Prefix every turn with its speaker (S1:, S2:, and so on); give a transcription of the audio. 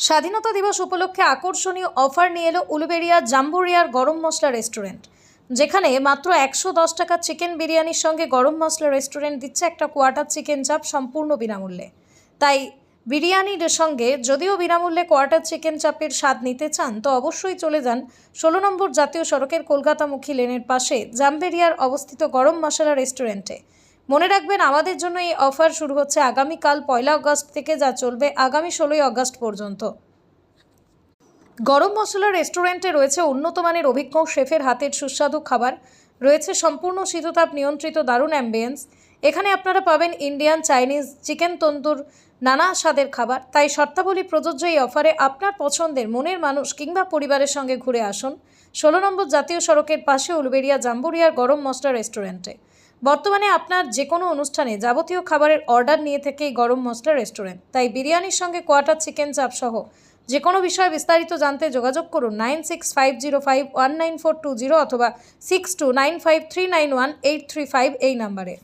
S1: স্বাধীনতা দিবস উপলক্ষে আকর্ষণীয় অফার নিয়ে এলো উলুবেড়িয়া জাম্বুরিয়ার গরম মশলা রেস্টুরেন্ট, যেখানে মাত্র 110 টাকা চিকেন বিরিয়ানির সঙ্গে গরম মশলা রেস্টুরেন্ট দিচ্ছে একটা কোয়ার্টার চিকেন চাপ সম্পূর্ণ বিনামূল্যে। তাই বিরিয়ানির সঙ্গে যদিও বিনামূল্যে কোয়ার্টার চিকেন চাপের স্বাদ নিতে চান তো অবশ্যই চলে যান 16 নম্বর জাতীয় সড়কের কলকাতামুখী লেনের পাশে জাম্বেরিয়ার অবস্থিত গরম মশলা রেস্টুরেন্টে। মনে রাখবেন, আমাদের জন্য এই অফার শুরু হচ্ছে আগামীকাল 1 আগস্ট থেকে, যা চলবে আগামী 16 আগস্ট পর্যন্ত। গরম মশলা রেস্টুরেন্টে রয়েছে উন্নত মানের অভিজ্ঞ শেফের হাতের সুস্বাদু খাবার, রয়েছে সম্পূর্ণ শীততাপ নিয়ন্ত্রিত দারুণ অ্যাম্বিয়েন্স। এখানে আপনারা পাবেন ইন্ডিয়ান, চাইনিজ, চিকেন তন্দুর, নানা স্বাদের খাবার। তাই শর্তাবলী প্রযোজ্য এই অফারে আপনার পছন্দের মনের মানুষ কিংবা পরিবারের সঙ্গে ঘুরে আসুন 16 নম্বর জাতীয় সড়কের পাশে উলুবেড়িয়া জাম্বুরিয়ার গরম মশলা রেস্টুরেন্টে। বর্তমানে আপনার যে কোনো অনুষ্ঠানে যাবতীয় খাবারের অর্ডার নিয়ে থেকে এই গরম মশলা রেস্টুরেন্ট। তাই বিরিয়ানির সঙ্গে কোয়ার্টার চিকেন চাপ সহ যে কোনো বিষয়ে বিস্তারিত জানতে যোগাযোগ করুন 9650519420 অথবা 6295391835 এই নাম্বারে।